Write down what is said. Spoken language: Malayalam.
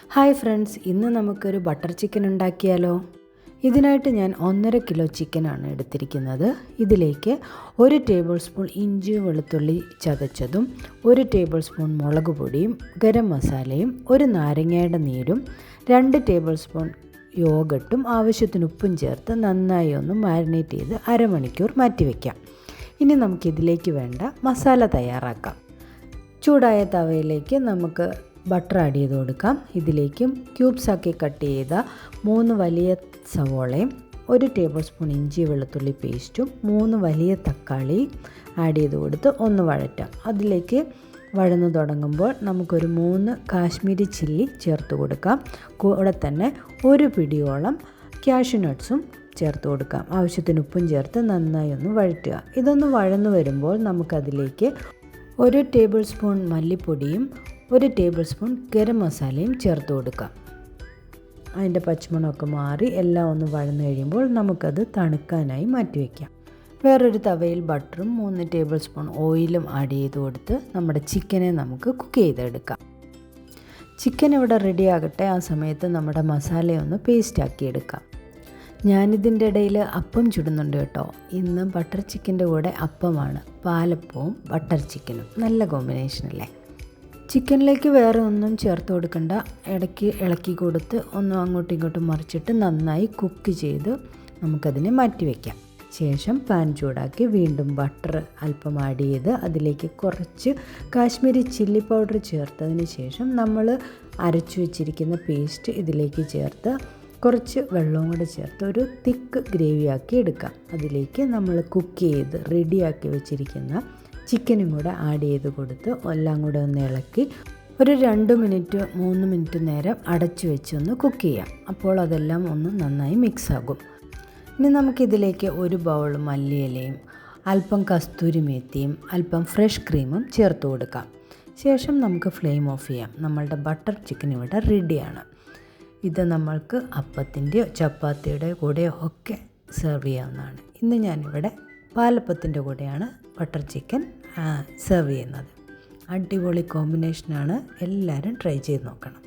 ഹായ് ഫ്രണ്ട്സ്, ഇന്ന് നമുക്കൊരു ബട്ടർ ചിക്കൻ ഉണ്ടാക്കിയാലോ? ഇതിനായിട്ട് ഞാൻ 1.5 കിലോ ചിക്കനാണ് എടുത്തിരിക്കുന്നത്. ഇതിലേക്ക് 1 ടേബിൾ സ്പൂൺ ഇഞ്ചി വെളുത്തുള്ളി ചതച്ചതും 1 ടേബിൾ സ്പൂൺ മുളക് പൊടിയും ഗരം മസാലയും 1 നാരങ്ങയുടെ നീരും 2 ടേബിൾ സ്പൂൺ യോഗട്ടും ആവശ്യത്തിന് ഉപ്പും ചേർത്ത് നന്നായി ഒന്ന് മാരിനേറ്റ് ചെയ്ത് അരമണിക്കൂർ മാറ്റിവെക്കാം. ഇനി നമുക്കിതിലേക്ക് വേണ്ട മസാല തയ്യാറാക്കാം. ചൂടായ തവയിലേക്ക് നമുക്ക് ബട്ടർ ആഡ് ചെയ്ത് കൊടുക്കാം. ഇതിലേക്കും ക്യൂബ്സാക്കി കട്ട് ചെയ്ത 3 വലിയ സവോളയും 1 ടേബിൾ സ്പൂൺ ഇഞ്ചി വെളുത്തുള്ളി പേസ്റ്റും 3 വലിയ തക്കാളി ആഡ് ചെയ്ത് കൊടുത്ത് ഒന്ന് വഴറ്റാം. അതിലേക്ക് വഴന്നു തുടങ്ങുമ്പോൾ നമുക്കൊരു 3 കാശ്മീരി ചില്ലി ചേർത്ത് കൊടുക്കാം. കൂടെ തന്നെ 1 പിടിയോളം കാഷ്യൂ നട്ട്സും ചേർത്ത് കൊടുക്കാം. ആവശ്യത്തിന് ഉപ്പും ചേർത്ത് നന്നായി ഒന്ന് വഴറ്റുക. ഇതൊന്ന് വഴന്നു വരുമ്പോൾ നമുക്കതിലേക്ക് 1 ടേബിൾ സ്പൂൺ മല്ലിപ്പൊടിയും 1 ടേബിൾ സ്പൂൺ ഗരം മസാലയും ചേർത്ത് കൊടുക്കാം. അതിൻ്റെ പച്ചമണമൊക്കെ മാറി എല്ലാം ഒന്ന് വഴന്നു കഴിയുമ്പോൾ നമുക്കത് തണുക്കാനായി മാറ്റിവെക്കാം. വേറൊരു തവയിൽ ബട്ടറും 3 ടേബിൾ സ്പൂൺ ഓയിലും ആഡ് ചെയ്ത് കൊടുത്ത് നമ്മുടെ ചിക്കനെ നമുക്ക് കുക്ക് ചെയ്തെടുക്കാം. ചിക്കൻ ഇവിടെ റെഡി ആകട്ടെ. ആ സമയത്ത് നമ്മുടെ മസാലയൊന്ന് പേസ്റ്റാക്കി എടുക്കാം. ഞാനിതിൻ്റെ ഇടയിൽ അപ്പം ചുടുന്നുണ്ട് കേട്ടോ. ഇന്ന് ബട്ടർ ചിക്കൻ്റെ കൂടെ അപ്പമാണ്. പാലപ്പവും ബട്ടർ ചിക്കനും നല്ല കോമ്പിനേഷനല്ലേ. ചിക്കനിലേക്ക് വേറെ ഒന്നും ചേർത്ത് കൊടുക്കണ്ട. ഇടയ്ക്ക് ഇളക്കി കൊടുത്ത് ഒന്ന് അങ്ങോട്ടും ഇങ്ങോട്ടും മറിച്ചിട്ട് നന്നായി കുക്ക് ചെയ്ത് നമുക്കതിനെ മാറ്റി വയ്ക്കാം. ശേഷം പാൻ ചൂടാക്കി വീണ്ടും ബട്ടർ അല്പം ആഡ് ചെയ്ത് അതിലേക്ക് കുറച്ച് കാശ്മീരി ചില്ലി പൗഡർ ചേർത്തതിന് ശേഷം നമ്മൾ അരച്ചു വെച്ചിരിക്കുന്ന പേസ്റ്റ് ഇതിലേക്ക് ചേർത്ത് കുറച്ച് വെള്ളവും കൂടെ ചേർത്ത് ഒരു തിക്ക് ഗ്രേവിയാക്കി എടുക്കാം. അതിലേക്ക് നമ്മൾ കുക്ക് ചെയ്ത് റെഡിയാക്കി വെച്ചിരിക്കുന്ന ചിക്കനും കൂടെ ആഡ് ചെയ്ത് കൊടുത്ത് എല്ലാം കൂടെ ഒന്ന് ഇളക്കി ഒരു 2 മിനിറ്റ് 3 മിനിറ്റ് നേരം അടച്ചു വെച്ചൊന്ന് കുക്ക് ചെയ്യാം. അപ്പോൾ അതെല്ലാം ഒന്ന് നന്നായി മിക്സ് ആകും. ഇനി നമുക്കിതിലേക്ക് 1 ബൗൾ മല്ലിയിലയും അല്പം കസ്തൂരി മേത്തിയും അല്പം ഫ്രഷ് ക്രീമും ചേർത്ത് കൊടുക്കാം. ശേഷം നമുക്ക് ഫ്ലെയിം ഓഫ് ചെയ്യാം. നമ്മളുടെ ബട്ടർ ചിക്കൻ ഇവിടെ റെഡിയാണ്. ഇത് നമ്മൾക്ക് അപ്പത്തിൻ്റെയോ ചപ്പാത്തിയുടെ കൂടെയോ ഒക്കെ സെർവ് ചെയ്യാവുന്നതാണ്. ഇന്ന് ഞാനിവിടെ പാലപ്പത്തിൻ്റെ കൂടെയാണ് ബട്ടർ ചിക്കൻ സെർവ് ചെയ്യുന്നത്. അടിപൊളി കോമ്പിനേഷനാണ്. എല്ലാവരും ട്രൈ ചെയ്ത് നോക്കണം.